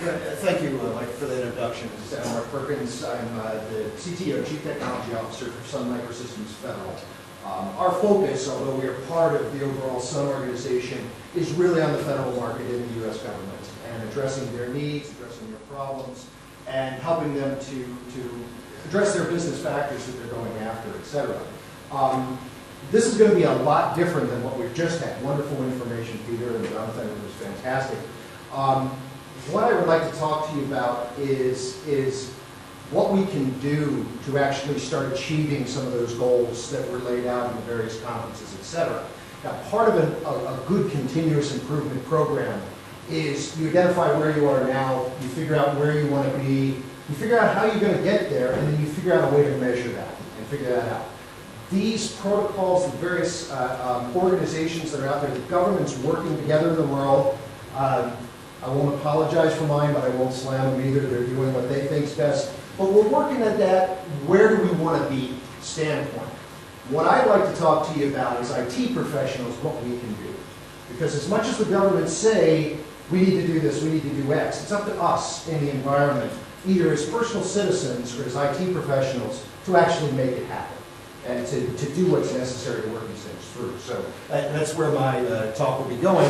Yeah, thank you, Mike, for the introduction. I'm Mark Perkins. I'm the CTO, Chief Technology Officer for Sun Microsystems Federal. Our focus, although we are part of the overall Sun organization, is really on the federal market in the U.S. government and addressing their needs, addressing their problems, and helping them to address their business factors that they're going after, et cetera. This is going to be a lot different than what we've just had. Wonderful information, Peter, and Jonathan. It was fantastic. What I would like to talk to you about is what we can do to actually start achieving some of those goals that were laid out in the various conferences, et cetera. Now, part of a good continuous improvement program is you identify where you are now, you figure out where you want to be, you figure out how you're going to get there, and then you figure out a way to measure that and figure that out. These protocols, the various organizations that are out there, the governments working together in the world, I won't apologize for mine, but I won't slam them either. They're doing what they think's best. But we're working at that where do we want to be standpoint. What I'd like to talk to you about is IT professionals, what we can do. Because as much as the governments say, we need to do this, we need to do X, it's up to us in the environment, either as personal citizens or as IT professionals, to actually make it happen and to do what's necessary to work these things through. So that's where my talk will be going.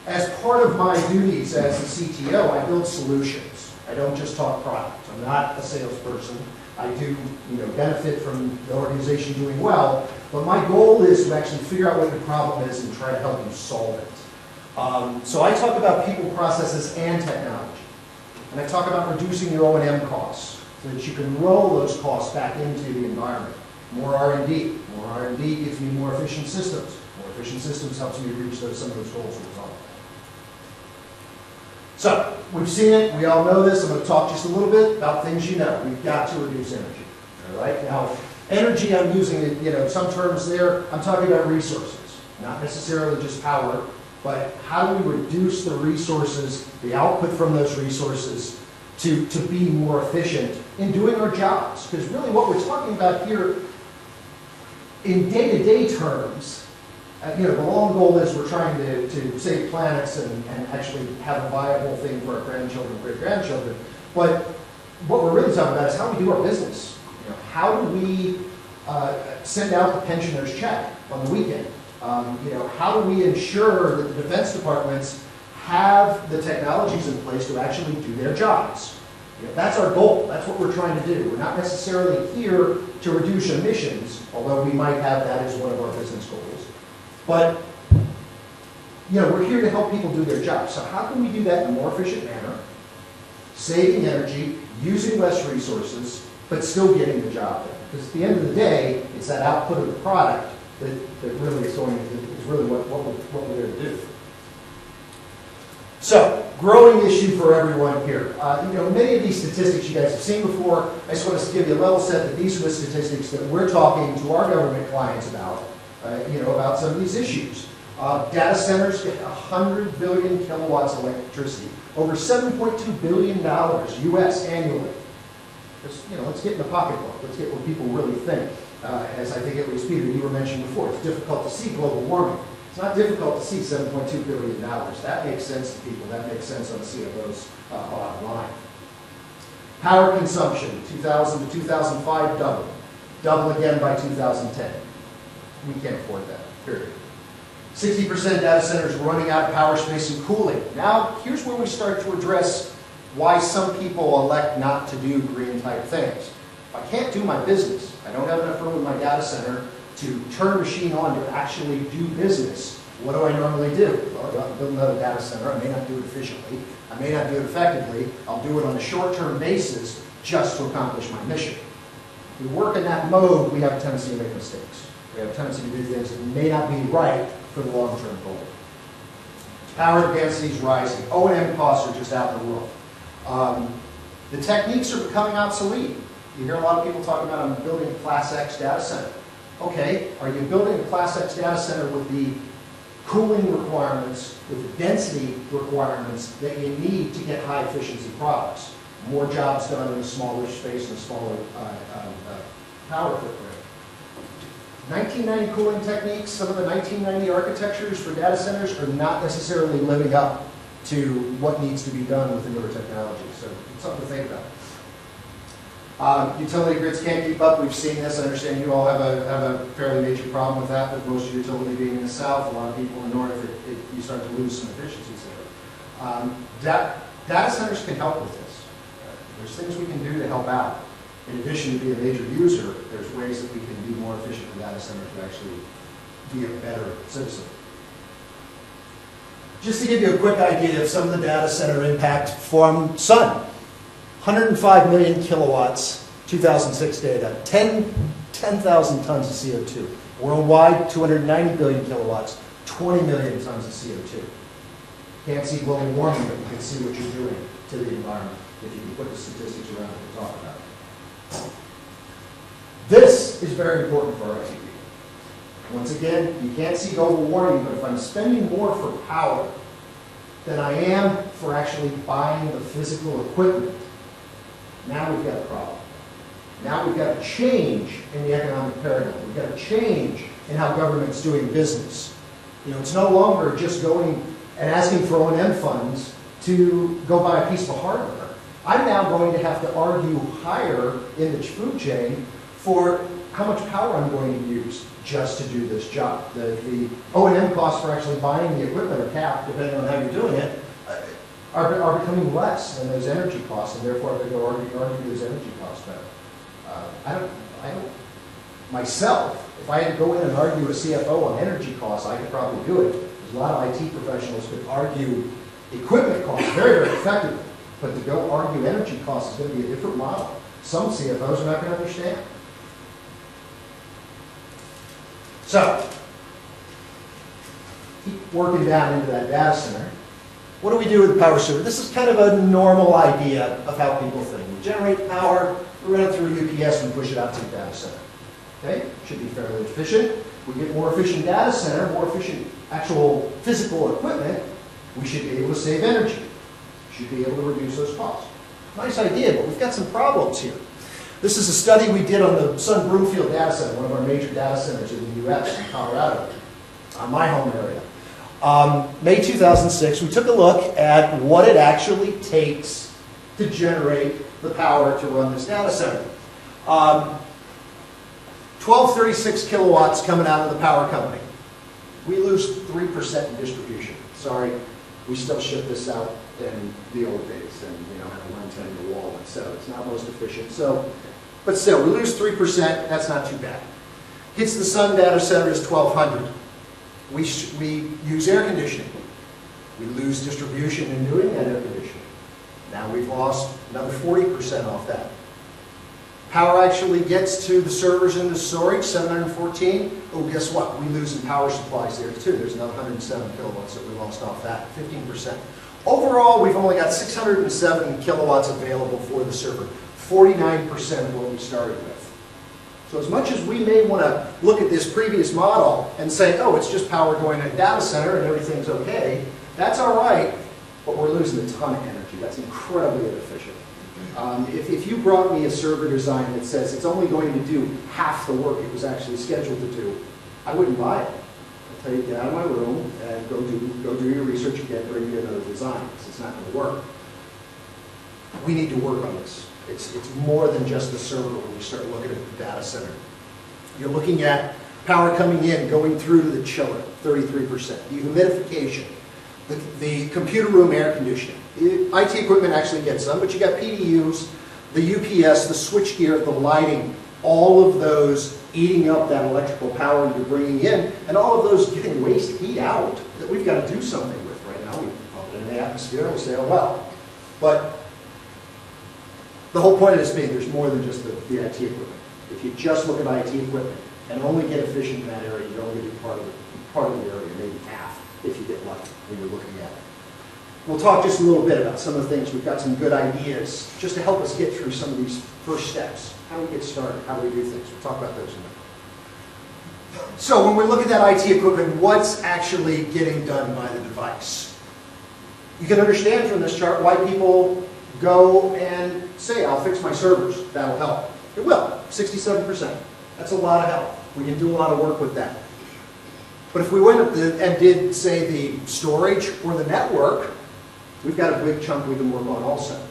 As part of my duties as the CTO, I build solutions. I don't just talk product. I'm not a salesperson. I do benefit from the organization doing well, but my goal is to actually figure out what your problem is and try to help you solve it. So I talk about people, processes, and technology. And I talk about reducing your O&M costs so that you can roll those costs back into the environment. More R&D. More R&D gives me more efficient systems. More efficient systems helps me reach some of those goals as well. So, we've seen it, we all know this. I'm going to talk just a little bit about things you know. We've got to reduce energy. All right? Now, energy, I'm using it, some terms there. I'm talking about resources, not necessarily just power, but how do we reduce the resources, the output from those resources, to be more efficient in doing our jobs? Because really what we're talking about here, in day-to-day terms, the long goal is we're trying to save planets and actually have a viable thing for our grandchildren, great-grandchildren. But what we're really talking about is how we do our business. How do we send out the pensioner's check on the weekend? How do we ensure that the defense departments have the technologies in place to actually do their jobs? That's our goal. That's what we're trying to do. We're not necessarily here to reduce emissions, although we might have that as one of our business goals. But, we're here to help people do their jobs. So how can we do that in a more efficient manner, saving energy, using less resources, but still getting the job done? Because at the end of the day, it's that output of the product that really is really what we're there to do. So, growing issue for everyone here. Many of these statistics you guys have seen before. I just want to give you a level set that these are the statistics that we're talking to our government clients about. About some of these issues. Data centers get 100 billion kilowatts of electricity, over $7.2 billion U.S. annually. Let's get in the pocketbook. Let's get what people really think. As I think it was Peter, you were mentioning before, it's difficult to see global warming. It's not difficult to see $7.2 billion. That makes sense to people. That makes sense on the CFO's bottom line. Power consumption, 2000 to 2005, doubled. Double again by 2010. We can't afford that, period. 60% data centers running out of power, space, and cooling. Now, here's where we start to address why some people elect not to do green type things. If I can't do my business, I don't have enough room in my data center to turn a machine on to actually do business, what do I normally do? Well, I'll build another data center. I may not do it efficiently. I may not do it effectively. I'll do it on a short-term basis just to accomplish my mission. If we work in that mode, we have a tendency to make mistakes. We have a tendency to do things that may not be right for the long-term goal. Power density is rising. O&M costs are just out in the world. The techniques are becoming obsolete. You hear a lot of people talking about, I'm building a Class X data center. Okay, are you building a Class X data center with the cooling requirements, with the density requirements that you need to get high efficiency products? More jobs done in a smaller space and a smaller power footprint. 1990 cooling techniques, some of the 1990 architectures for data centers are not necessarily living up to what needs to be done with the newer technology. So it's something to think about. Utility grids can't keep up. We've seen this. I understand you all have a fairly major problem with that, with most of your utility being in the south. A lot of people in the north, you start to lose some efficiencies there. Data centers can help with this. There's things we can do to help out. In addition to being a major user, there's ways that we can be more efficient in data center to actually be a better citizen. Just to give you a quick idea of some of the data center impact from Sun. 105 million kilowatts, 2006 data, 10,000 tons of CO2. Worldwide, 290 billion kilowatts, 20 million tons of CO2. Can't see global warming, but you can see what you're doing to the environment if you can put the statistics around it to talk about it. This is very important for our IT people. Once again, you can't see global warming, but if I'm spending more for power than I am for actually buying the physical equipment, now we've got a problem. Now we've got a change in the economic paradigm. We've got a change in how government's doing business. You know, it's no longer just going and asking for O&M funds to go buy a piece of hardware. I'm now going to have to argue higher in the food chain for how much power I'm going to use just to do this job. The O&M costs for actually buying the equipment are capped, depending on how you're doing it, are becoming less than those energy costs, and therefore I have to go argue those energy costs better. I don't, myself, if I had to go in and argue a CFO on energy costs, I could probably do it. There's a lot of IT professionals could argue equipment costs very, very effectively, but to go argue energy costs is going to be a different model. Some CFOs are not going to understand. So, keep working down into that data center. What do we do with the power server? This is kind of a normal idea of how people think. We generate power, we run it through UPS, and push it out to the data center. Okay? Should be fairly efficient. We get more efficient data center, more efficient actual physical equipment, we should be able to save energy. We should be able to reduce those costs. Nice idea, but we've got some problems here. This is a study we did on the Sun Broomfield data center, one of our major data centers in the US, in Colorado, my home area. May 2006, we took a look at what it actually takes to generate the power to run this data center. 1236 kilowatts coming out of the power company. We lose 3% in distribution. Sorry, we still ship this out in the old days and have a 110 in the wall, and so it's not most efficient. So, but still, we lose 3%, that's not too bad. Hits the Sun data center is 1200. We use air conditioning. We lose distribution in doing that air conditioning. Now we've lost another 40% off that. Power actually gets to the servers in the storage, 714. Oh, guess what? We lose in power supplies there too. There's another 107 kilowatts that we lost off that, 15%. Overall, we've only got 607 kilowatts available for the server, 49% of what we started with. So as much as we may want to look at this previous model and say, oh, it's just power going to a data center and everything's okay, that's all right, but we're losing a ton of energy. That's incredibly inefficient. If you brought me a server design that says it's only going to do half the work it was actually scheduled to do, I wouldn't buy it. I'll tell you, get out of my room and go do your research again, bring me another design, because it's not going to work. We need to work on this. It's more than just the server when you start looking at the data center. You're looking at power coming in, going through to the chiller, 33%. The humidification, the computer room air conditioning. IT equipment actually gets some, but you got PDUs, the UPS, the switchgear, the lighting, all of those eating up that electrical power you're bringing in, and all of those getting waste heat out that we've got to do something with right now. We pump it in the atmosphere and we say, oh well. But the whole point of this being there's more than just the IT equipment. If you just look at IT equipment and only get efficient in that area, you only get part of the area, maybe half, if you get lucky when you're looking at it. We'll talk just a little bit about some of the things. We've got some good ideas just to help us get through some of these first steps. How do we get started? How do we do things? We'll talk about those in a minute. So when we look at that IT equipment, what's actually getting done by the device? You can understand from this chart why people go and say, I'll fix my servers. That'll help. It will. 67%. That's a lot of help. We can do a lot of work with that. But if we went and did, say, the storage or the network, we've got a big chunk we can work on also.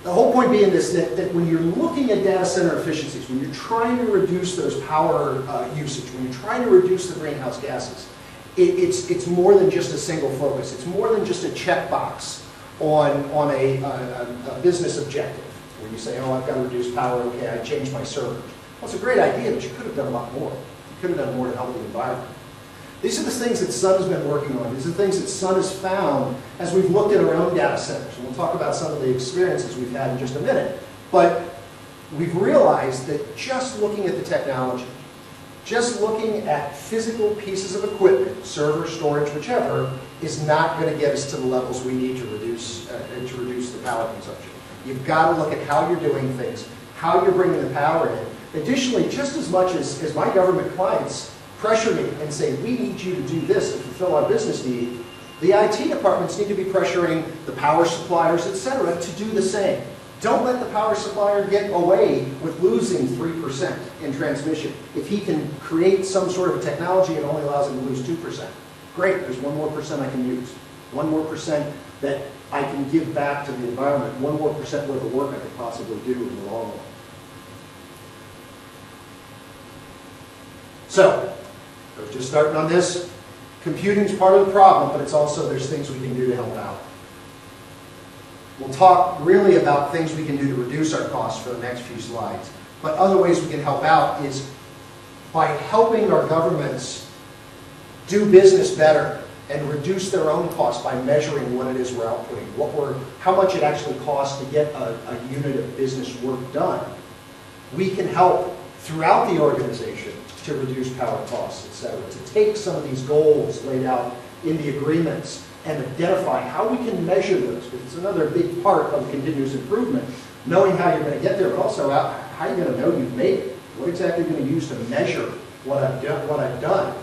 The whole point being this, that when you're looking at data center efficiencies, when you're trying to reduce those power usage, when you're trying to reduce the greenhouse gases, it's more than just a single focus. It's more than just a checkbox on a business objective, where you say, oh, I've got to reduce power, okay, I changed my server. Well, it's a great idea, but you could have done a lot more. You could have done more to help the environment. These are the things that Sun has been working on. These are the things that Sun has found as we've looked at our own data centers. And we'll talk about some of the experiences we've had in just a minute. But we've realized that just looking at the technology, just looking at physical pieces of equipment, server, storage, whichever, is not going to get us to the levels we need to reduce the power consumption. You've got to look at how you're doing things, how you're bringing the power in. Additionally, just as much as my government clients pressure me and say, we need you to do this to fulfill our business need, the IT departments need to be pressuring the power suppliers, etc., to do the same. Don't let the power supplier get away with losing 3% in transmission. If he can create some sort of a technology that only allows him to lose 2%, great, there's 1 more percent I can use. 1 more percent that I can give back to the environment. 1 more percent worth of work I could possibly do in the long run. So, I was just starting on this. Computing's part of the problem, but it's also, there's things we can do to help out. We'll talk really about things we can do to reduce our costs for the next few slides. But other ways we can help out is by helping our governments do business better and reduce their own costs by measuring what it is we're outputting, how much it actually costs to get a unit of business work done. We can help throughout the organization to reduce power costs, etc., to take some of these goals laid out in the agreements and identify how we can measure those, because it's another big part of continuous improvement, knowing how you're going to get there, but also how you're going to know you've made it. What exactly are you going to use to measure what I've done?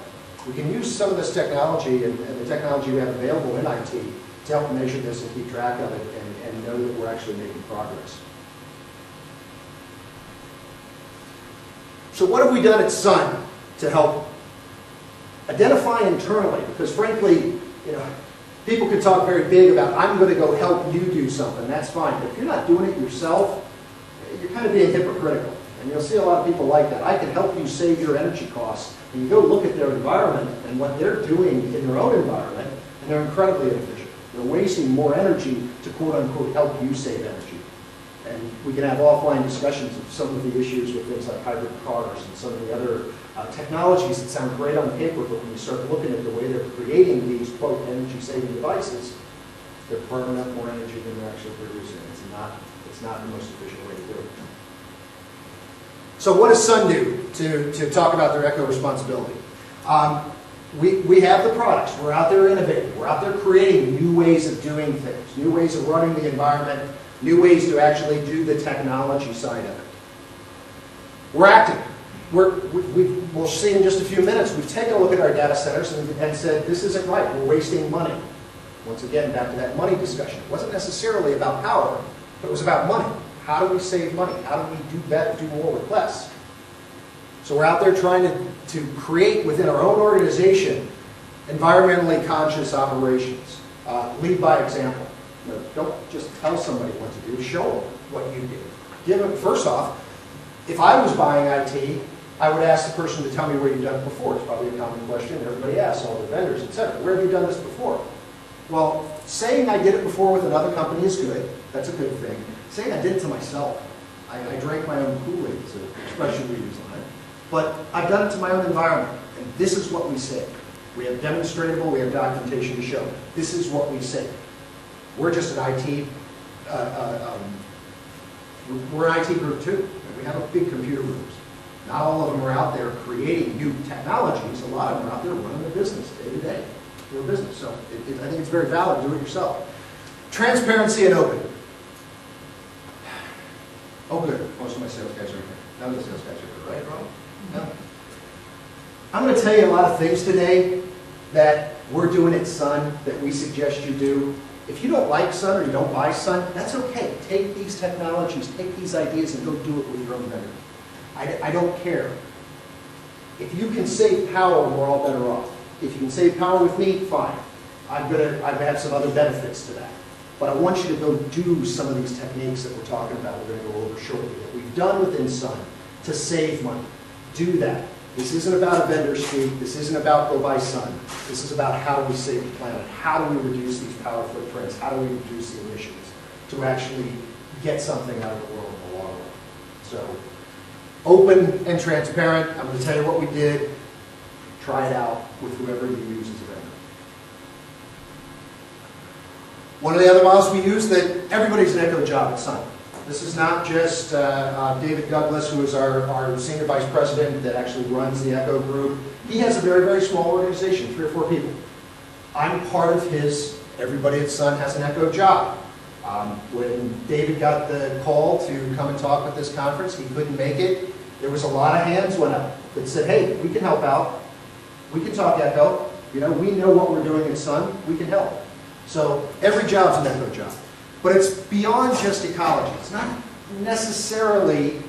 We can use some of this technology and the technology we have available in IT to help measure this and keep track of it and know that we're actually making progress. So what have we done at Sun to help identify internally? Because frankly, people could talk very big about, I'm going to go help you do something. That's fine. But if you're not doing it yourself, you're kind of being hypocritical. And you'll see a lot of people like that. I can help you save your energy costs. And you go look at their environment and what they're doing in their own environment, and they're incredibly inefficient. They're wasting more energy to quote-unquote help you save energy. And we can have offline discussions of some of the issues with things like hybrid cars and some of the other technologies that sound great on paper, but when you start looking at the way they're creating these, quote, energy-saving devices, they're burning up more energy than they're actually producing. It's not the most efficient way to do it. So what does Sun do to talk about their eco-responsibility? We have the products. We're out there innovating. We're out there creating new ways of doing things, new ways of running the environment, new ways to actually do the technology side of it. We're acting. We'll see in just a few minutes, we've taken a look at our data centers and said, this isn't right, we're wasting money. Once again, back to that money discussion. It wasn't necessarily about power, but it was about money. How do we save money? How do we do better, do more with less? So we're out there trying to create within our own organization environmentally conscious operations. Lead by example. Don't just tell somebody what to do, show them what you do. Give them, first off, if I was buying IT, I would ask the person to tell me where you've done it before. It's probably a common question everybody asks, all the vendors, etc. Where have you done this before? Well, saying I did it before with another company is good. That's a good thing. Saying I did it to myself. I drank my own Kool-Aid, is an expression we use on it. But I've done it to my own environment, and this is what we say. We have demonstratable, we have documentation to show. This is what we say. We're just an IT, we're an IT group too. We have a big computer groups. Not all of them are out there creating new technologies. A lot of them are out there running their business day to day. Your business. So I think it's very valid. Do it yourself. Transparency and open. Oh, good. Most of my sales guys are here. None of the sales guys are here, right, Ron? No. I'm going to tell you a lot of things today that we're doing at Sun that we suggest you do. If you don't like Sun or you don't buy Sun, that's okay. Take these technologies, take these ideas, and go do it with your own vendor. I don't care. If you can save power, we're all better off. If you can save power with me, fine. I have some other benefits to that. But I want you to go do some of these techniques that we're talking about, we're going to go over shortly, that we've done within Sun to save money. Do that. This isn't about a vendor speak. This isn't about go buy Sun. This is about how do we save the planet? How do we reduce these power footprints? How do we reduce the emissions to actually get something out of the world in the long run? So, open and transparent. I'm going to tell you what we did. Try it out with whoever you use as a vendor. One of the other models we use that everybody's an echo job at Sun. This is not just David Douglas, who is our senior vice president that actually runs the Echo group. He has a very, very small organization, 3 or 4 people. I'm part of his, everybody at Sun has an Echo job. When David got the call to come and talk at this conference, he couldn't make it. There was a lot of hands went up that said, hey, we can help out. We can talk Echo. You know, we know what we're doing at Sun. We can help. So every job's an Echo job. But it's beyond just ecology. It's not necessarily,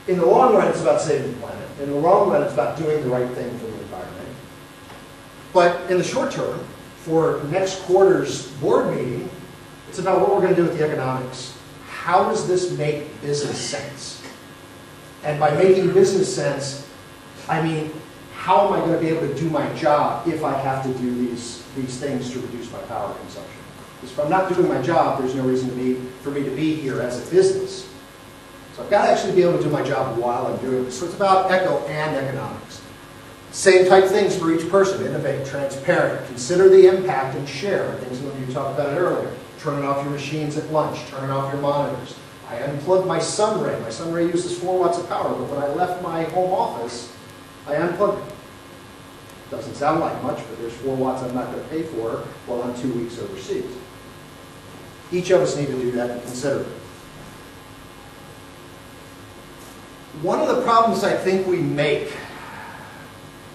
in the long run, it's about saving the planet. In the long run, it's about doing the right thing for the environment. But in the short term, for next quarter's board meeting, it's about what we're going to do with the economics. How does this make business sense? And by making business sense, I mean, how am I going to be able to do my job if I have to do these things to reduce my power consumption? Because if I'm not doing my job, there's no reason for me to be here as a business. So I've got to actually be able to do my job while I'm doing this. So it's about Echo and economics. Same type things for each person. Innovate, transparent, consider the impact and share. Things that you talked about it earlier. Turning off your machines at lunch, turning off your monitors. I unplugged my Sunray. My Sunray uses 4 watts of power, but when I left my home office, I unplugged it. Doesn't sound like much, but there's 4 watts I'm not going to pay for while I'm 2 weeks overseas. Each of us need to do that and consider it. One of the problems I think we make,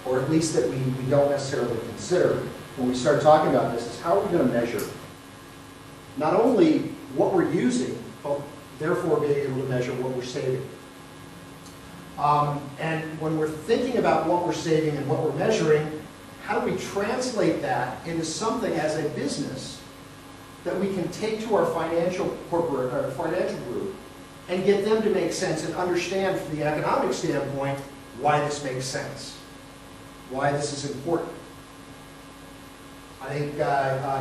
or at least that we don't necessarily consider when we start talking about this, is how are we going to measure not only what we're using, but therefore being able to measure what we're saving. And when we're thinking about what we're saving and what we're measuring, how do we translate that into something as a business that we can take to our financial group and get them to make sense and understand from the economic standpoint why this makes sense, why this is important. I think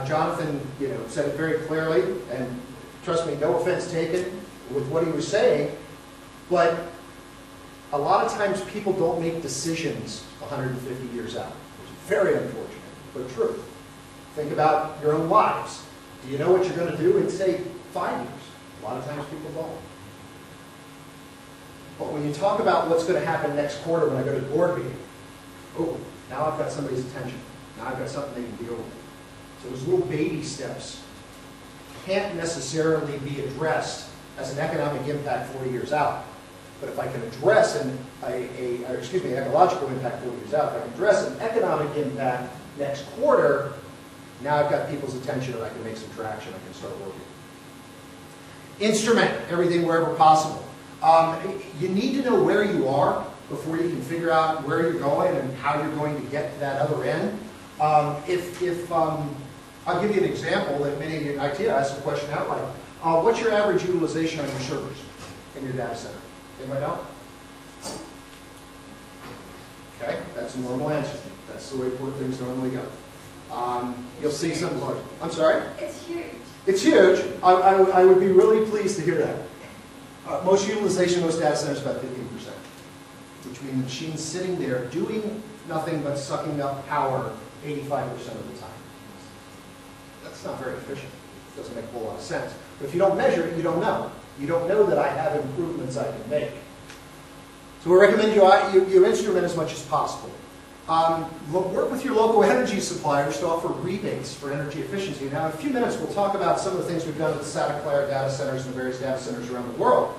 Jonathan, said it very clearly, and trust me, no offense taken with what he was saying, but a lot of times people don't make decisions 150 years out, which is very unfortunate, but true. Think about your own lives. Do you know what you're going to do in, say, 5 years? A lot of times people don't. But when you talk about what's going to happen next quarter when I go to the board meeting, oh, now I've got somebody's attention. Now I've got something they can deal with. So those little baby steps can't necessarily be addressed as an economic impact 40 years out. But if I can address an ecological impact 40 years out, if I can address an economic impact next quarter, now I've got people's attention and I can make some traction. I can start working. Instrument everything wherever possible. You need to know where you are before you can figure out where you're going and how you're going to get to that other end. I'll give you an example that many of you in IT asked a question out like, what's your average utilization on your servers in your data center? Anybody know? Okay, that's a normal answer. That's the way things normally go. You'll see some large. I'm sorry? It's huge. It's huge. I would be really pleased to hear that. Most utilization of those data centers is about 15%, which means machines sitting there doing nothing but sucking up power 85% of the time. That's not very efficient. It doesn't make a whole lot of sense. But if you don't measure it, you don't know. You don't know that I have improvements I can make. So we recommend you instrument as much as possible. Work with your local energy suppliers to offer rebates for energy efficiency. Now, in a few minutes, we'll talk about some of the things we've done with the Santa Clara data centers and the various data centers around the world.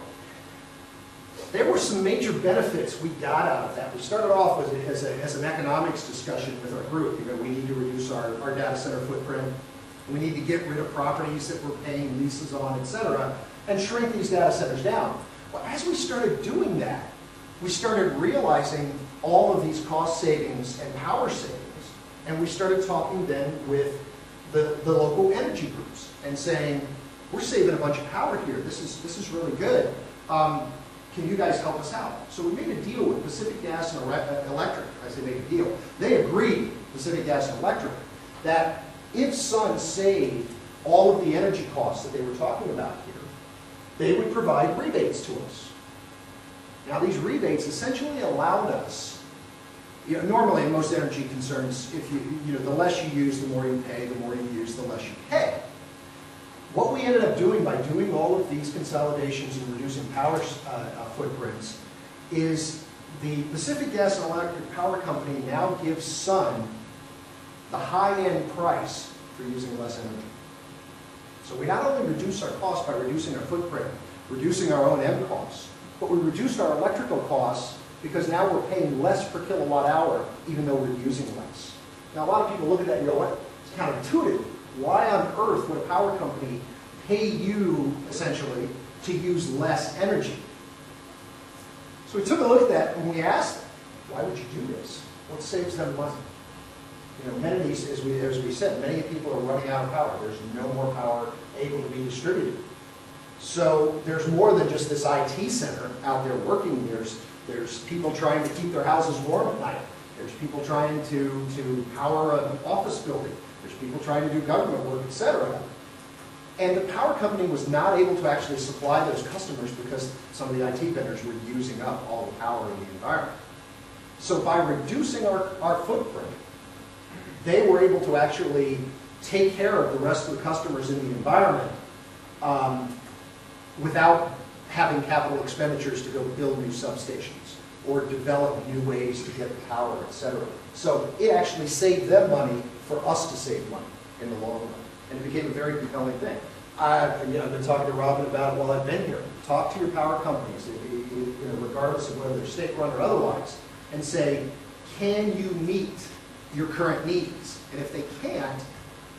There were some major benefits we got out of that. We started off as an economics discussion with our group. We need to reduce our data center footprint. We need to get rid of properties that we're paying leases on, et cetera, and shrink these data centers down. Well, as we started doing that, we started realizing all of these cost savings and power savings, and we started talking then with the local energy groups and saying, we're saving a bunch of power here. This is really good. Can you guys help us out? So we made a deal with Pacific Gas and Electric. I say made a deal. They agreed, Pacific Gas and Electric, that if Sun saved all of the energy costs that they were talking about here, they would provide rebates to us. Now these rebates essentially allowed us, normally in most energy concerns, if the less you use, the more you pay, the more you use, the less you pay. What we ended up doing by doing all of these consolidations and reducing power footprints is the Pacific Gas and Electric Power Company now gives Sun the high-end price for using less energy. So we not only reduce our costs by reducing our footprint, reducing our O&M costs, but we reduced our electrical costs because now we're paying less per kilowatt hour even though we're using less. Now a lot of people look at that and go, what? It's counterintuitive. Why on earth would a power company pay you, essentially, to use less energy? So we took a look at that and we asked them, why would you do this? What saves them money? Many of these, as we said, many people are running out of power. There's no more power able to be distributed. So there's more than just this IT center out there working. There's people trying to keep their houses warm at night. There's people trying to power an office building. There's people trying to do government work, etc. And the power company was not able to actually supply those customers because some of the IT vendors were using up all the power in the environment. So by reducing our footprint, they were able to actually take care of the rest of the customers in the environment without having capital expenditures to go build new substations or develop new ways to get the power, etc. So it actually saved them money for us to save money in the long run. And it became a very compelling thing. I've been talking to Robin about it while I've been here. Talk to your power companies, regardless of whether they're state-run or otherwise, and say, can you meet your current needs? And if they can't,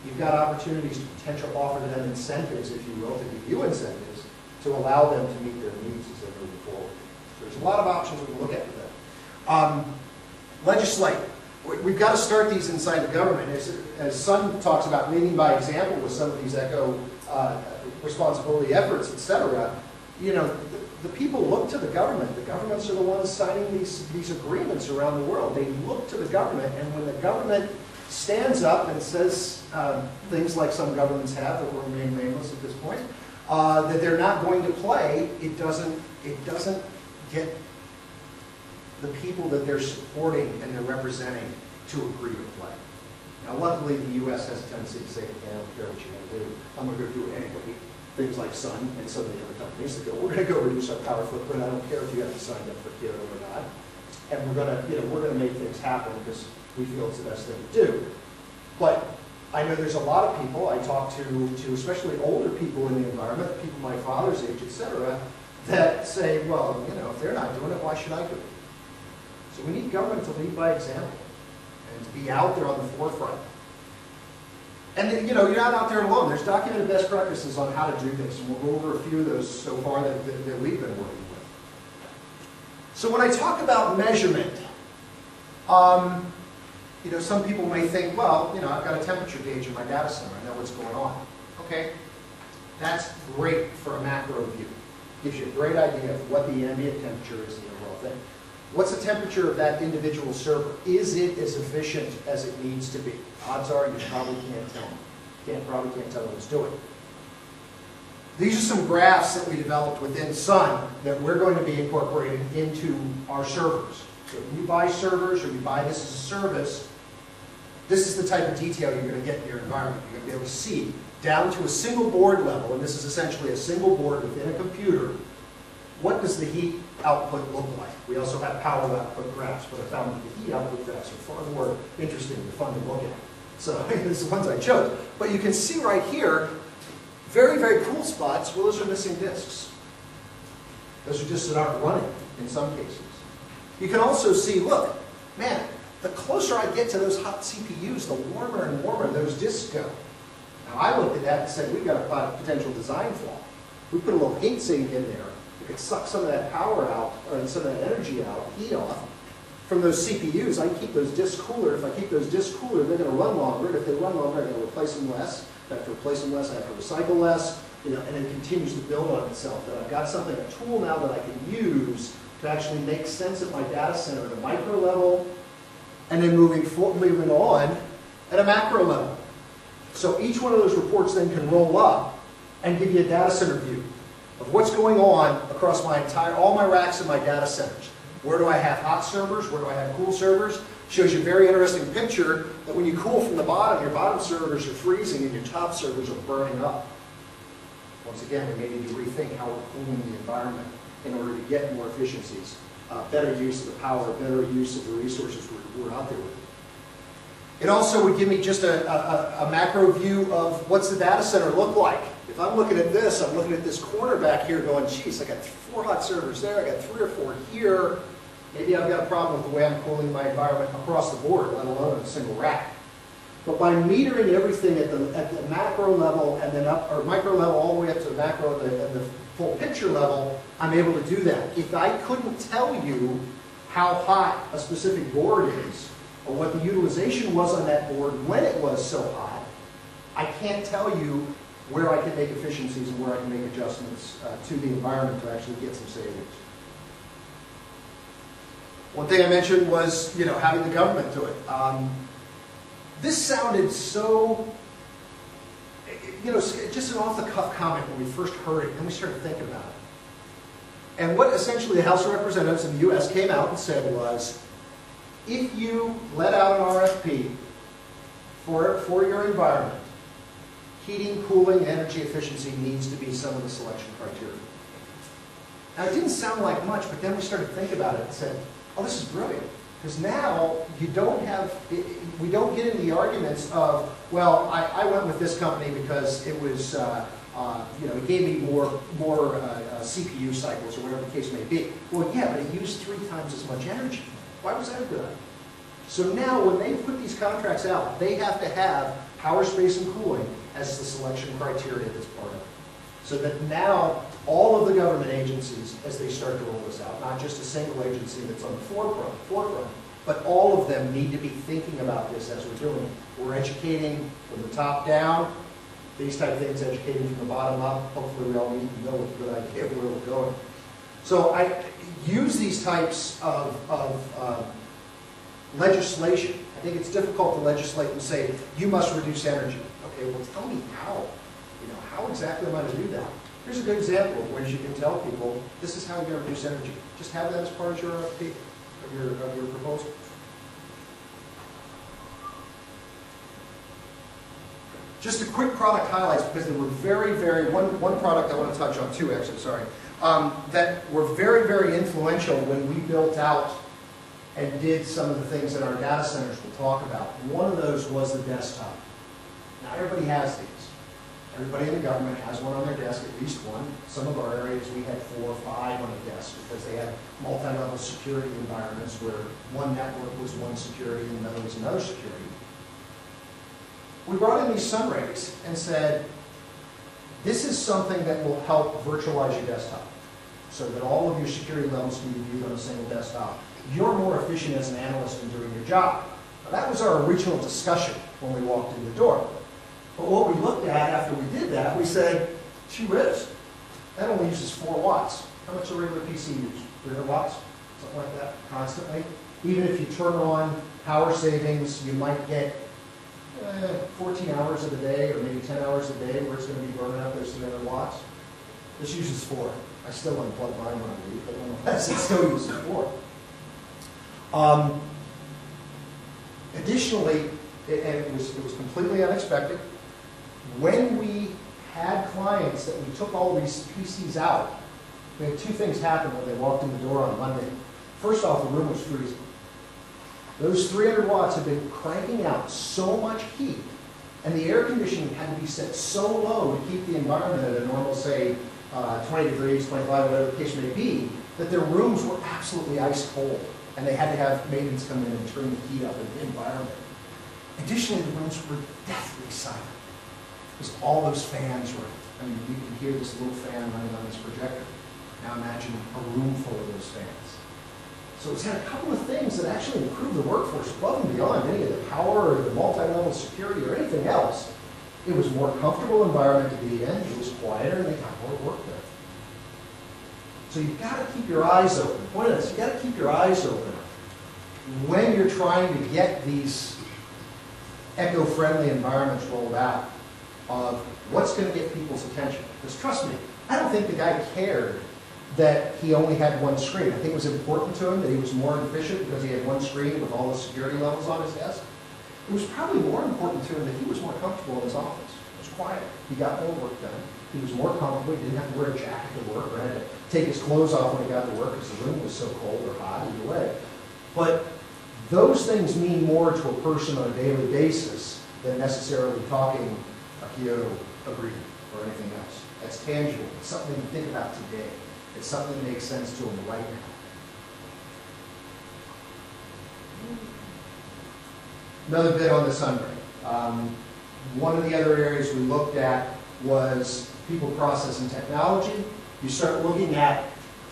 you've got opportunities to potentially offer them incentives, if you will, to give you incentives to allow them to meet their needs as they move forward. So there's a lot of options we can look at with that. Legislate. We've got to start these inside the government. As Sun talks about leading by example with some of these eco responsibility efforts, etc., the people look to the government. The governments are the ones signing these agreements around the world. They look to the government, and when the government stands up and says things like some governments have that will remain nameless at this point, that they're not going to play, it doesn't get the people that they're supporting and they're representing to agree to play. Now, luckily, the U.S. has a tendency to say, I don't care what you're going to do. I'm going to go do it anyway. Things like Sun and some of the other companies that go, we're going to go reduce our power footprint. I don't care if you have to sign up for Kyoto or not. And we're going to make things happen because we feel it's the best thing to do. But I know there's a lot of people I talk to especially older people in the environment, people my father's age, etc., that say, well, if they're not doing it, why should I do it? So we need government to lead by example and to be out there on the forefront. And you're not out there alone. There's documented best practices on how to do this, and we'll go over a few of those so far that we've been working with. So when I talk about measurement, some people may think, well, I've got a temperature gauge in my data center. I know what's going on. Okay, that's great for a macro view. Gives you a great idea of what the ambient temperature is in the overall thing. What's the temperature of that individual server? Is it as efficient as it needs to be? Odds are you probably can't tell them. Probably can't tell them it's doing. These are some graphs that we developed within Sun that we're going to be incorporating into our servers. So if you buy servers or you buy this as a service, this is the type of detail you're going to get in your environment. You're going to be able to see down to a single board level, and this is essentially a single board within a computer, what does the heat output look like? We also have power output graphs, but I found that the heat output graphs are far more interesting and fun to look at. So these are the ones I chose. But you can see right here, very, very cool spots. Well, those are missing disks. Those are disks that aren't running in some cases. You can also see, look, man, the closer I get to those hot CPUs, the warmer and warmer those disks go. Now, I looked at that and said, we've got a potential design flaw. We put a little heat sink in there. It could suck some of that power out, or some of that energy out, heat off, from those CPUs, I keep those disks cooler. If I keep those disks cooler, they're going to run longer. If they run longer, I'm going to replace them less. If I have to replace them less, I have to recycle less. You know, and it continues to build on itself. That I've got something, a tool now that I can use to actually make sense of my data center at a micro level, and then moving on at a macro level. So each one of those reports then can roll up and give you a data center view of what's going on across my all my racks in my data centers. Where do I have hot servers? Where do I have cool servers? Shows you a very interesting picture that when you cool from the bottom, your bottom servers are freezing and your top servers are burning up. Once again, we may need to rethink how we're cooling the environment in order to get more efficiencies, better use of the power, better use of the resources we're out there with. It also would give me just a macro view of what's the data center look like. If I'm looking at this, I'm looking at this corner back here going, geez, I got 4 hot servers there, I got 3 or 4 here. Maybe I've got a problem with the way I'm cooling my environment across the board, let alone in a single rack. But by metering everything at the macro level and then up, or micro level all the way up to the macro and the full picture level, I'm able to do that. If I couldn't tell you how hot a specific board is, or what the utilization was on that board when it was so hot, I can't tell you where I can make efficiencies and where I can make adjustments to the environment to actually get some savings. One thing I mentioned was, you know, having the government do it. This sounded so, you know, just an off-the-cuff comment when we first heard it, and we started thinking about it. And what essentially the House of Representatives in the U.S. came out and said was, if you let out an RFP for your environment, heating, cooling, energy efficiency needs to be some of the selection criteria. Now, it didn't sound like much, but then we started to think about it and said, oh, this is brilliant. Because now we don't get into the arguments of, well, I went with this company because it was, you know, it gave me more CPU cycles or whatever the case may be. Well, yeah, but it used 3 times as much energy. Why was that a good idea? So now when they put these contracts out, they have to have power, space, and cooling as the selection criteria that's part of it. So that now all of the government agencies, as they start to roll this out, not just a single agency that's on the forefront, but all of them need to be thinking about this as we're doing it. We're educating from the top down, these type of things, educating from the bottom up. Hopefully we all need to know a good idea of where we're going. So I use these types of legislation. I think it's difficult to legislate and say, you must reduce energy. Okay, well tell me how. You know, how exactly am I to do that? Here's a good example of ways you can tell people, this is how you're going to reduce energy. Just have that as part of your RFP, of your proposal. Just a quick product highlights, because they were one product I want to touch on, 2 actually, sorry, that were very influential when we built out and did some of the things that our data centers will talk about. One of those was the desktop. Now everybody has these. Everybody in the government has one on their desk, at least one. Some of our areas we had 4 or 5 on a desk because they had multi-level security environments where one network was one security and another was another security. We brought in these sun rays and said, this is something that will help virtualize your desktop so that all of your security levels can be viewed on a single desktop. You're more efficient as an analyst in doing your job. Now, that was our original discussion when we walked in the door. But what we looked at after we did that, we said, gee whiz, that only uses 4 watts. How much does a regular PC use? 300 watts? Something like that, constantly. Even if you turn on power savings, you might get 14 hours of the day, or maybe 10 hours a day, where it's going to be burning up those 300 watts. This uses 4. I still unplug mine when I leave, but nonetheless, it still uses 4. Additionally, and it was completely unexpected, when we had clients that we took all these PCs out, we had 2 things happen when they walked in the door on Monday. First off, the room was freezing. Those 300 watts had been cranking out so much heat, and the air conditioning had to be set so low to keep the environment at a normal, say, 20 degrees, 25, whatever the case may be, that their rooms were absolutely ice cold, and they had to have maintenance come in and turn the heat up in the environment. Additionally, the rooms were deathly silent, because all those fans were, I mean, you can hear this little fan running on this projector. Now imagine a room full of those fans. So it's had a couple of things that actually improved the workforce above and beyond any of the power or the multi-level security or anything else. It was a more comfortable environment to be in, it was quieter, and they got more work done. So you've got to keep your eyes open. The point of this, you've got to keep your eyes open when you're trying to get these eco-friendly environments rolled out of what's going to get people's attention. Because trust me, I don't think the guy cared that he only had one screen. I think it was important to him that he was more efficient because he had one screen with all the security levels on his desk. It was probably more important to him that he was more comfortable in his office. It was quiet. He got more work done. He was more comfortable. He didn't have to wear a jacket to work or had to take his clothes off when he got to work because the room was so cold or hot either way. But those things mean more to a person on a daily basis than necessarily talking a Kyoto agreement or anything else. That's tangible. It's something to think about today. It's something that makes sense to them right now. Another bit on the Sun Ray. One of the other areas we looked at was people, process, and technology. You start looking at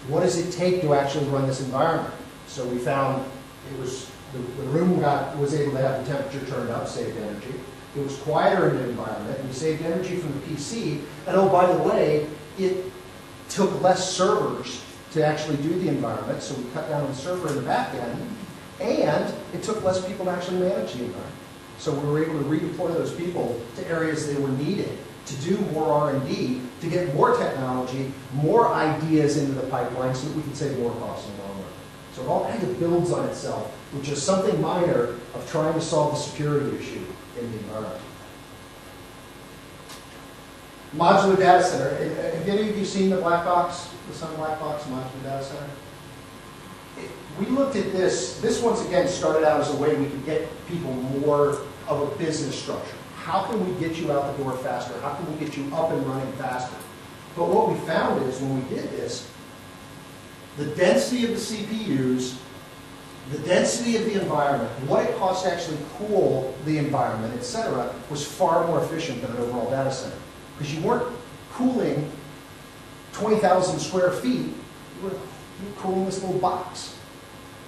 what does it take to actually run this environment. So we found it was the room was able to have the temperature turned up, saved energy. It was quieter in the environment, and we saved energy from the PC. And oh, by the way, it took less servers to actually do the environment, so we cut down on the server in the back end, and it took less people to actually manage the environment. So we were able to redeploy those people to areas they were needed to do more R&D, to get more technology, more ideas into the pipeline so that we can save more costs in the long run. So it all kind of builds on itself, which is something minor of trying to solve the security issue in the environment. Modular data center. Have any of you seen the black box, the Sun black box, modular data center? We looked at this. This once again started out as a way we could get people more of a business structure. How can we get you out the door faster? How can we get you up and running faster? But what we found is when we did this, the density of the CPUs, the density of the environment, what it costs to actually cool the environment, etc., was far more efficient than an overall data center. Because you weren't cooling 20,000 square feet, you were cooling this little box.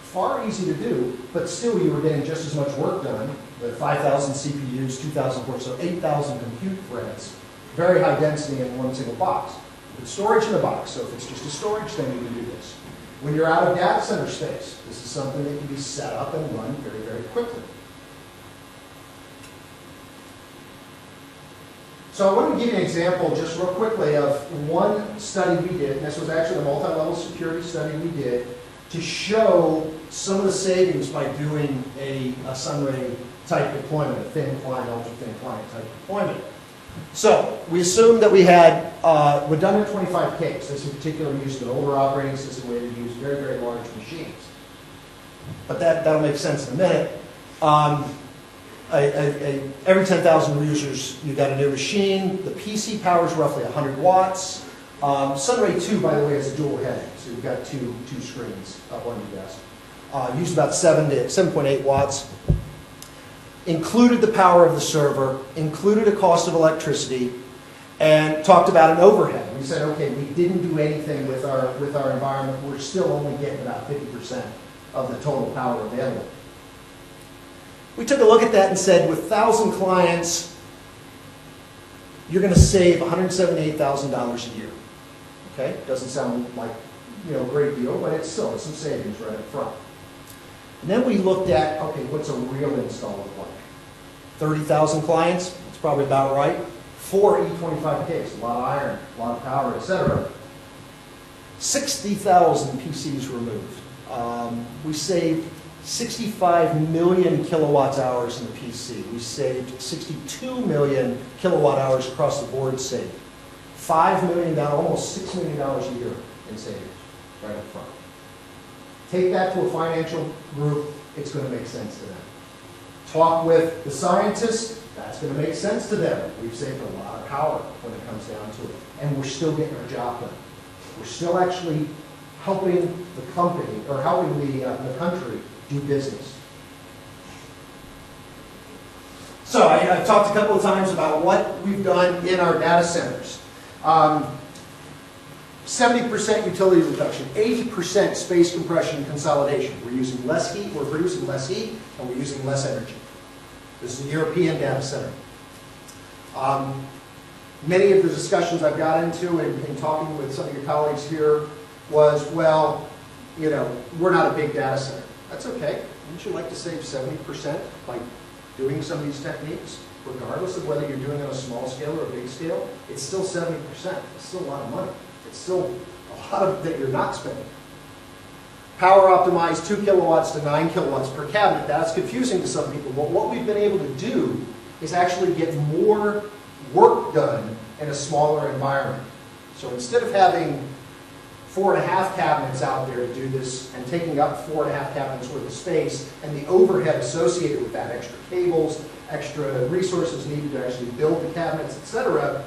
Far easy to do, but still you were getting just as much work done. The 5,000 CPUs, 2,000 cores, so 8,000 compute threads. Very high density in one single box. With storage in a box, so if it's just a storage thing, you can do this. When you're out of data center space, this is something that can be set up and run very, very quickly. So I want to give you an example just real quickly of one study we did, and this was actually a multi-level security study we did, to show some of the savings by doing a Sun Ray type deployment, a thin client, ultra thin client type deployment. So we assumed that we had redundant 25Ks. This in particular used an older operating system where they use very, very large machines. But that'll make sense in a minute. Every 10,000 users, you've got a new machine. The PC power is roughly 100 watts. Sun Ray 2, by the way, is a dual heading, so you've got two screens up on your desk. Used about 7.8 watts. Included the power of the server, included a cost of electricity, and talked about an overhead. We said, okay, we didn't do anything with our environment. We're still only getting about 50% of the total power available. We took a look at that and said, with 1,000 clients, you're going to save $178,000 a year. Okay, doesn't sound like a great deal, but it's still some savings right up front. And then we looked at, okay, what's a real install look like? 30,000 clients, that's probably about right. 4 E25Ks, a lot of iron, a lot of power, etc. 60,000 PCs removed. We saved 65 million kilowatt hours in the PC. We saved 62 million kilowatt hours across the board saved. $5 million, almost $6 million a year in savings right up front. Take that to a financial group, it's going to make sense to them. Talk with the scientists, that's going to make sense to them. We've saved a lot of power when it comes down to it. And we're still getting our job done. We're still actually helping the company, or helping the country do business. So I've talked a couple of times about what we've done in our data centers. 70% utility reduction, 80% space compression and consolidation. We're using less heat, we're producing less heat, and we're using less energy. This is a European data center. Many of the discussions I've got into in talking with some of your colleagues here was, well, you know, we're not a big data center. That's okay. Wouldn't you like to save 70% by doing some of these techniques? Regardless of whether you're doing it on a small scale or a big scale, it's still 70%. It's still a lot of money. It's still a lot of that you're not spending. Power optimized 2 kilowatts to 9 kilowatts per cabinet. That's confusing to some people, but what we've been able to do is actually get more work done in a smaller environment. So instead of having 4.5 cabinets out there to do this and taking up 4.5 cabinets worth of space and the overhead associated with that, extra cables, extra resources needed to actually build the cabinets, etc.,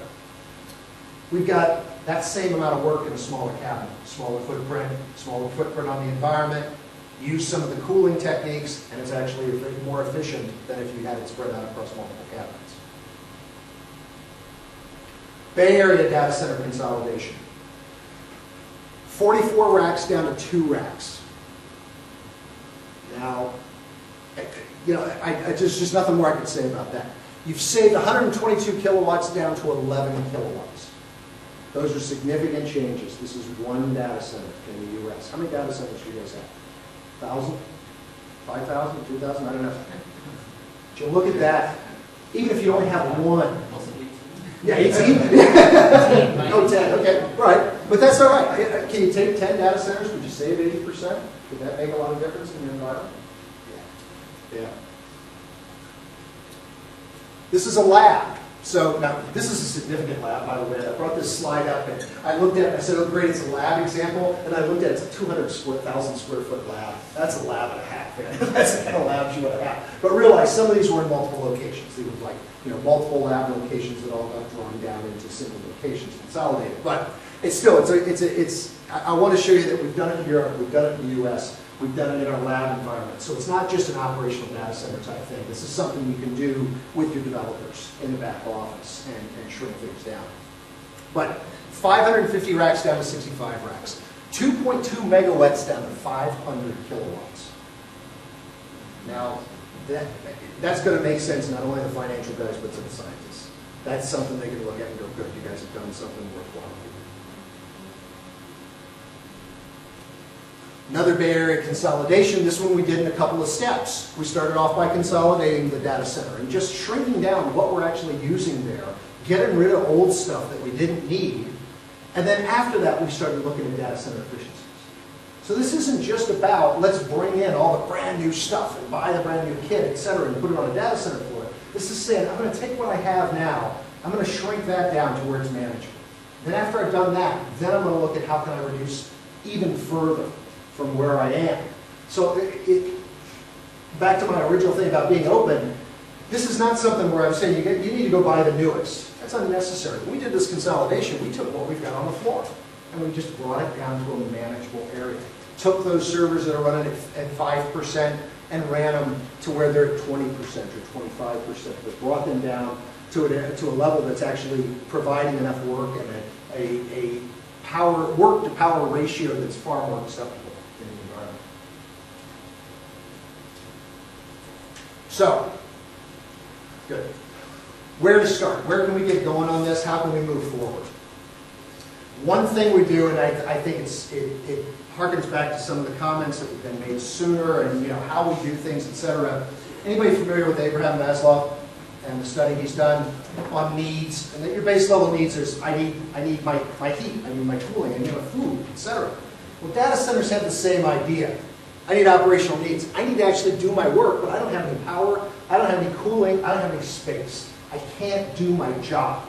we've got that same amount of work in a smaller cabinet, smaller footprint on the environment, use some of the cooling techniques, and it's actually more efficient than if you had it spread out across multiple cabinets. Bay Area data center consolidation. 44 racks down to 2 racks. Now, you know, there's just nothing more I can say about that. You've saved 122 kilowatts down to 11 kilowatts. Those are significant changes. This is one data center in the U.S. How many data centers do you guys have? 1,000? 5,000? 2,000? I don't know. But you look at that, even if you only have one. Yeah, 18? Oh, 10, okay, right. But that's all right. Can you take 10 data centers? Would you save 80%? Would that make a lot of difference in your environment? Yeah. This is a lab. So now, this is a significant lab, by the way. I brought this slide up, and I looked at it, and I said, oh great, it's a lab example. And I looked at it, it's a 200,000 square foot lab. That's a lab and a half, man. That's the kind of labs you want to have. But realize some of these were in multiple locations. They were like, you know, multiple lab locations that all got drawn down into single locations, consolidated. But it's still, I want to show you that we've done it in Europe, we've done it in the US, we've done it in our lab environment. So it's not just an operational data center type thing. This is something you can do with your developers in the back office and shrink things down. But 550 racks down to 65 racks. 2.2 megawatts down to 500 kilowatts. Now, that's going to make sense not only to the financial guys, but to the scientists. That's something they can look at and go, good, you guys have done something worthwhile. Another Bay Area consolidation. This one we did in a couple of steps. We started off by consolidating the data center and just shrinking down what we're actually using there, getting rid of old stuff that we didn't need. And then after that, we started looking at data center efficiencies. So this isn't just about, let's bring in all the brand new stuff and buy the brand new kit, et cetera, and put it on a data center floor. This is saying, I'm going to take what I have now, I'm going to shrink that down to where it's manageable. Then after I've done that, then I'm going to look at how can I reduce even further from where I am. So back to my original thing about being open, this is not something where I'm saying you need to go buy the newest. That's unnecessary. When we did this consolidation, we took what we've got on the floor and we just brought it down to a manageable area. Took those servers that are running at 5% and ran them to where they're at 20% or 25%, but brought them down to a level that's actually providing enough work and a work to power ratio that's far more acceptable in the environment. So, good. Where to start? Where can we get going on this? How can we move forward? One thing we do, and I think it harkens back to some of the comments that have been made sooner, and how we do things, etc. Anybody familiar with Abraham Maslow and the study he's done on needs? And that your base level needs is I need my heat, I need my cooling, I need my food, etc. Well, data centers have the same idea. I need operational needs. I need to actually do my work, but I don't have any power, I don't have any cooling, I don't have any space. I can't do my job.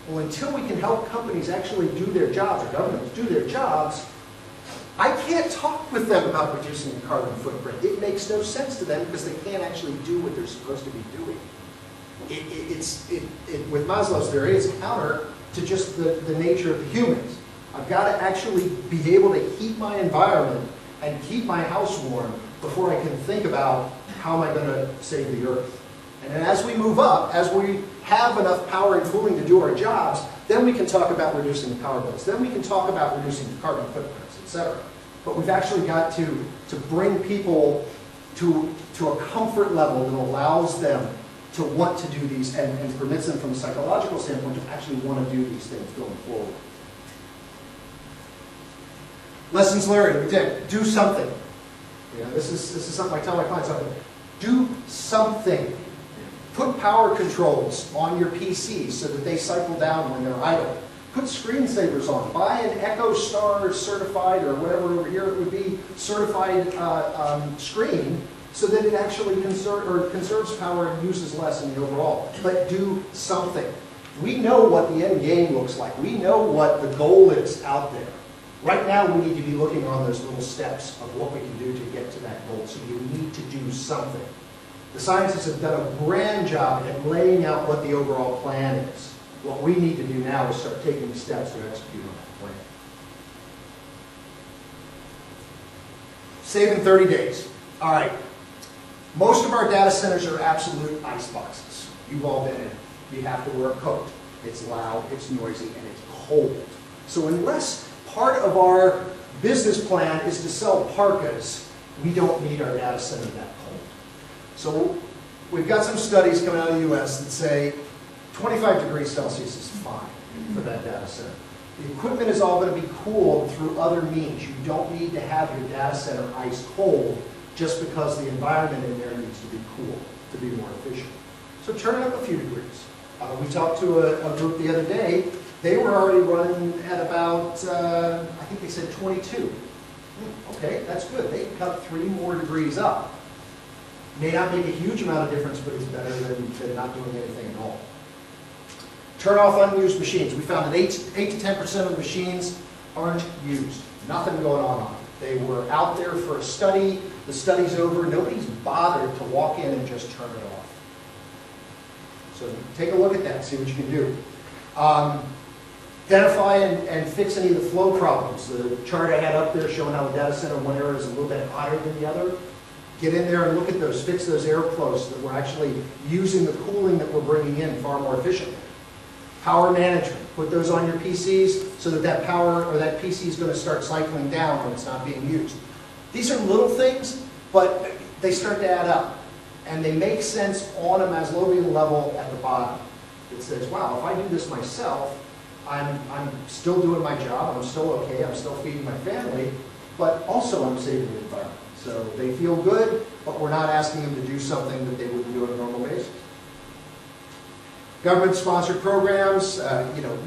Well, until we can help companies actually do their jobs, or governments do their jobs, I can't talk with them about reducing the carbon footprint. It makes no sense to them because they can't actually do what they're supposed to be doing. With Maslow's theory, it's counter to just the nature of the humans. I've got to actually be able to heat my environment and keep my house warm before I can think about how am I going to save the earth. And then as we move up, as we have enough power and cooling to do our jobs, then we can talk about reducing the power bills. Then we can talk about reducing the carbon footprints, etc. But we've actually got to bring people to a comfort level that allows them to want to do these and permits them from a psychological standpoint to actually want to do these things going forward. Lessons learned, we did. Do something. You know, this is something I tell my clients often. Do something. Put power controls on your PCs so that they cycle down when they're idle. Put screensavers on. Buy an EchoStar certified, or whatever over here it would be, certified screen so that it actually conserves power and uses less in the overall. But do something. We know what the end game looks like. We know what the goal is out there. Right now we need to be looking on those little steps of what we can do to get to that goal. So you need to do something. The scientists have done a grand job at laying out what the overall plan is. What we need to do now is start taking steps to execute on that plan. Save in 30 days. All right. Most of our data centers are absolute ice boxes. You've all been in. You have to wear a coat. It's loud, it's noisy, and it's cold. So unless part of our business plan is to sell parkas, we don't need our data center that cold. So we've got some studies coming out of the US that say 25 degrees Celsius is fine for that data center. The equipment is all going to be cooled through other means. You don't need to have your data center ice cold just because the environment in there needs to be cool to be more efficient. So turn it up a few degrees. We talked to a group the other day. They were already running at about, I think they said 22. Okay, that's good. They can cut 3 more degrees up. May not make a huge amount of difference, but it's better than not doing anything at all. Turn off unused machines. We found that 8 to 10% of the machines aren't used. Nothing going on them. They were out there for a study. The study's over. Nobody's bothered to walk in and just turn it off. So take a look at that. See what you can do. Identify and fix any of the flow problems. The chart I had up there showing how the data center in one area is a little bit hotter than the other. Get in there and look at those, fix those airflows so that we're actually using the cooling that we're bringing in far more efficiently. Power management. Put those on your PCs so that that power or that PC is going to start cycling down when it's not being used. These are little things, but they start to add up. And they make sense on a Maslowian level at the bottom. It says, wow, if I do this myself, I'm still doing my job, I'm still okay, I'm still feeding my family, but also I'm saving the environment. So they feel good, but we're not asking them to do something that they wouldn't do on a normal basis. Government-sponsored programs,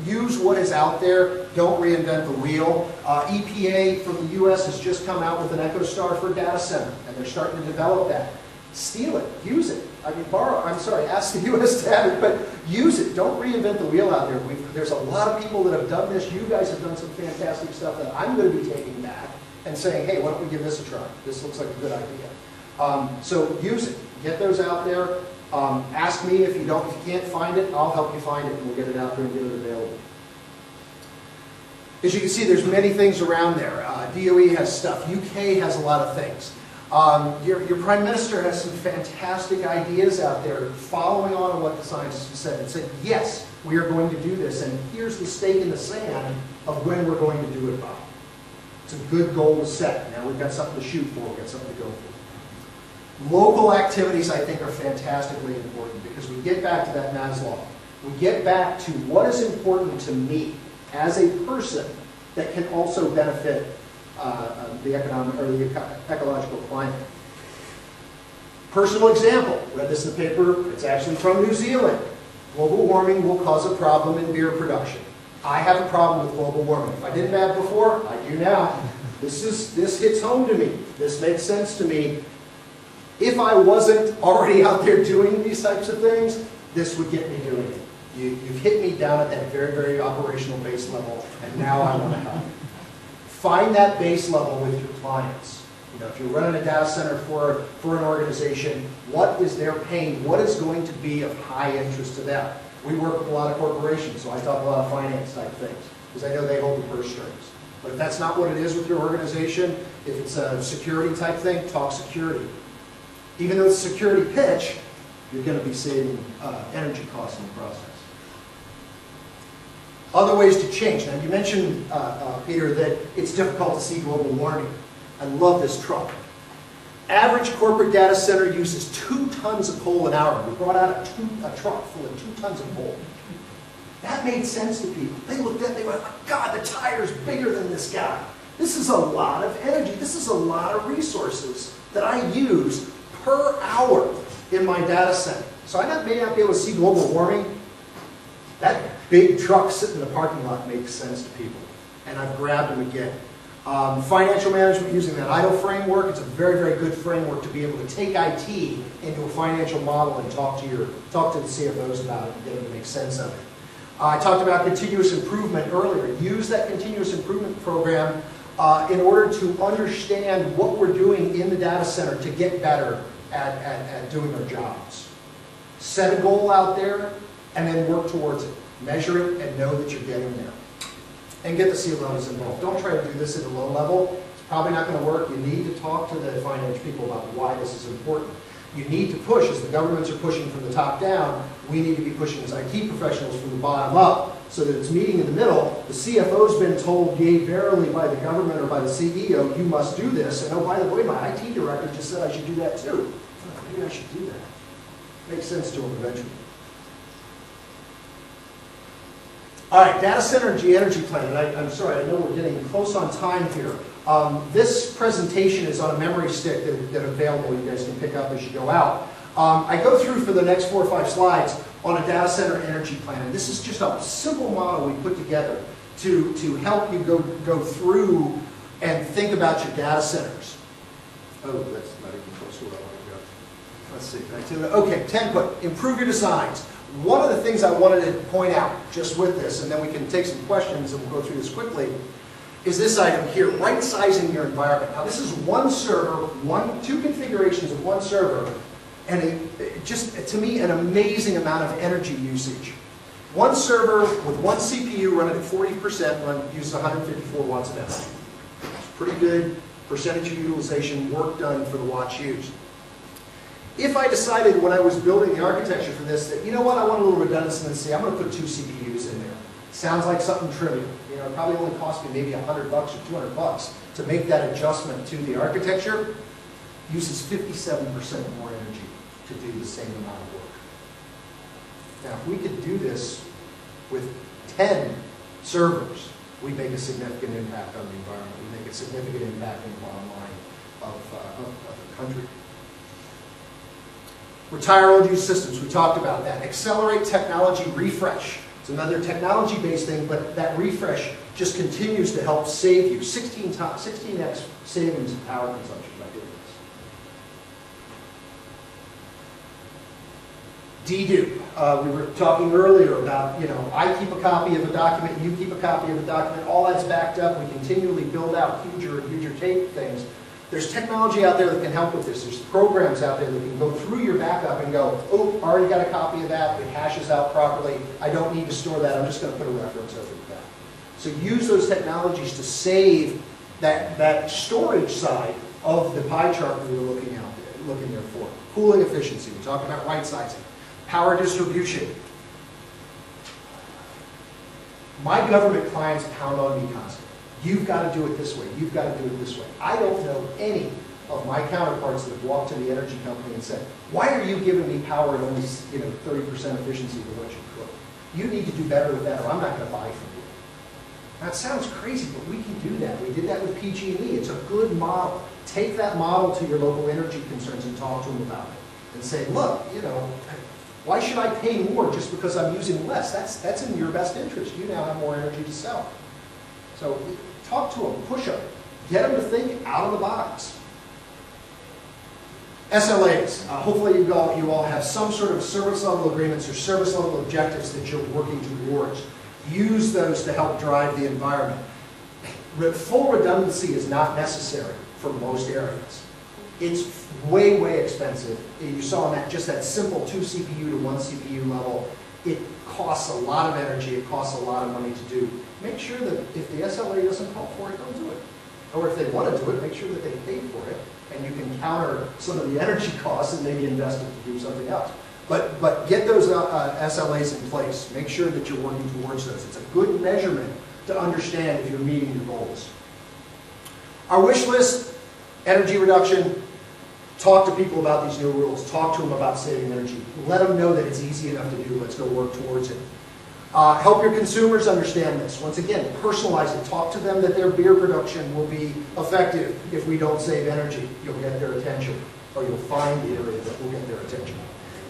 use what is out there. Don't reinvent the wheel. EPA from the U.S. has just come out with an EchoStar for data center, and they're starting to develop that. Steal it. Use it. Ask the U.S. to have it, but use it. Don't reinvent the wheel out there. There's a lot of people that have done this. You guys have done some fantastic stuff that I'm going to be taking back and saying, hey, why don't we give this a try? This looks like a good idea. So use it. Get those out there. Ask me if you can't find it, I'll help you find it, and we'll get it out there and get it available. As you can see, there's many things around there. DOE has stuff. UK has a lot of things. Your Prime Minister has some fantastic ideas out there following on what the scientists have said and said, yes, we are going to do this, and here's the stake in the sand of when we're going to do it by. It's a good goal to set. Now we've got something to shoot for, we've got something to go for. Local activities, I think, are fantastically important because we get back to that Maslow. We get back to what is important to me as a person that can also benefit the economic or the ecological climate. Personal example, read this in the paper, it's actually from New Zealand. Global warming will cause a problem in beer production. I have a problem with global warming. If I didn't have before, I do now. This hits home to me. This makes sense to me. If I wasn't already out there doing these types of things, this would get me doing it. You've hit me down at that very, very operational base level, and now I want to help. Find that base level with your clients. If you're running a data center for an organization, what is their pain? What is going to be of high interest to them? We work with a lot of corporations, so I talk a lot of finance type things, because I know they hold the purse strings. But if that's not what it is with your organization, if it's a security type thing, talk security. Even though it's a security pitch, you're going to be saving energy costs in the process. Other ways to change. Now, you mentioned, Peter, that it's difficult to see global warming. I love this truck. Average corporate data center uses 2 tons of coal an hour. We brought out a truck full of 2 tons of coal. That made sense to people. They looked at it, they went, oh, God, the tire's bigger than this guy. This is a lot of energy. This is a lot of resources that I use per hour in my data center. So I may not be able to see global warming. That big truck sitting in the parking lot makes sense to people. And I've grabbed them again. Financial management using that IDLE framework. It's a very, very good framework to be able to take IT into a financial model and talk to the CFOs about it and get them to make sense of it. I talked about continuous improvement earlier. Use that continuous improvement program in order to understand what we're doing in the data center to get better at doing our jobs. Set a goal out there and then work towards it. Measure it and know that you're getting there. And get the C-levels involved. Don't try to do this at a low level. It's probably not going to work. You need to talk to the finance people about why this is important. You need to push, as the governments are pushing from the top down, we need to be pushing as IT professionals from the bottom up, so that it's meeting in the middle. The CFO's been told, yea, verily, by the government or by the CEO, you must do this. And oh, by the way, my IT director just said I should do that too. Maybe I should do that. Makes sense to them eventually. All right, data center and energy plan. I'm sorry, I know we're getting close on time here. This presentation is on a memory stick that's available. You guys can pick up as you go out. I go through for the next 4 or 5 slides on a data center energy plan. And this is just a simple model we put together to help you go through and think about your data centers. Oh, that's not even close to where I want to go. Let's see. Back to okay, 10 put. Improve your designs. One of the things I wanted to point out just with this, and then we can take some questions and we'll go through this quickly, is this item here, right-sizing your environment. Now this is one server, 2 configurations of one server, and just, to me, an amazing amount of energy usage. One server with one CPU running at 40%, uses 154 watts of energy. It's pretty good percentage of utilization, work done for the watts used. If I decided when I was building the architecture for this that, you know what, I want a little redundancy, I'm going to put 2 CPUs in there. Sounds like something trivial. You know, it probably only cost me maybe $100 or $200 to make that adjustment to the architecture. Uses 57% more energy to do the same amount of work. Now, if we could do this with 10 servers, we make a significant impact on the environment. We make a significant impact on the bottom line of the country. Retire old used systems, we talked about that. Accelerate technology refresh. It's another technology-based thing, but that refresh just continues to help save you. 16x savings in power consumption by doing this. Dedupe. We were talking earlier about, you know, I keep a copy of a document, you keep a copy of a document, all that's backed up. We continually build out huger and huger tape things. There's technology out there that can help with this. There's programs out there that can go through your backup and go, oh, I already got a copy of that. It hashes out properly. I don't need to store that. I'm just going to put a reference over that. So use those technologies to save that storage side of the pie chart that we were looking there for. Cooling efficiency. We talked about right sizing. Power distribution. My government clients pound on me constantly. You've got to do it this way. You've got to do it this way. I don't know any of my counterparts that have walked to the energy company and said, why are you giving me power at only 30% efficiency of what you could? You need to do better with that or I'm not going to buy from you. That sounds crazy, but we can do that. We did that with PG&E. It's a good model. Take that model to your local energy concerns and talk to them about it. And say, look, you know, why should I pay more just because I'm using less? That's in your best interest. You now have more energy to sell. So talk to them, push them, get them to think out of the box. SLAs. Hopefully you all have some sort of service level agreements or service level objectives that you're working towards. Use those to help drive the environment. Full redundancy is not necessary for most areas. It's way, way expensive. You saw in that just that simple 2 CPU to 1 CPU level. It costs a lot of energy. It costs a lot of money to do. Make sure that if the SLA doesn't call for it, don't do it. Or if they want to do it, make sure that they pay for it, and you can counter some of the energy costs and maybe invest it to do something else. But get those SLAs in place. Make sure that you're working towards those. It's a good measurement to understand if you're meeting your goals. Our wish list, energy reduction. Talk to people about these new rules. Talk to them about saving energy. Let them know that it's easy enough to do. Let's go work towards it. Help your consumers understand this. Once again, personalize it. Talk to them that their beer production will be effective if we don't save energy. You'll get their attention, or you'll find the area that will get their attention.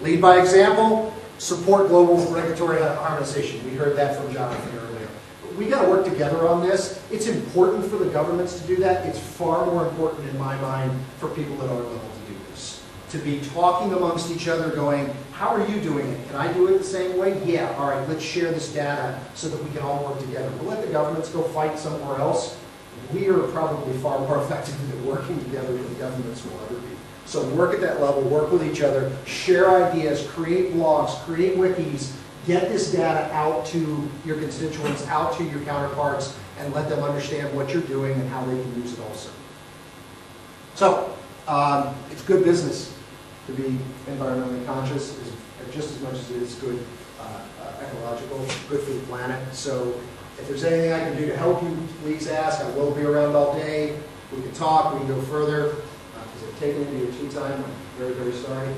Lead by example. Support global regulatory harmonization. We heard that from Jonathan earlier. We got to work together on this. It's important for the governments to do that. It's far more important in my mind for people at our level to do this. To be talking amongst each other going, how are you doing it? Can I do it the same way? Yeah, all right, let's share this data so that we can all work together. We'll let the governments go fight somewhere else. We are probably far more effective at working together than the governments will ever be. So work at that level, work with each other, share ideas, create blogs, create wikis, get this data out to your constituents, out to your counterparts, and let them understand what you're doing and how they can use it also. So, it's good business to be environmentally conscious, just as much as it is good ecological, good for the planet. So, if there's anything I can do to help you, please ask. I will be around all day. We can talk, we can go further. Because I've taken into your tea time, I'm very, very sorry.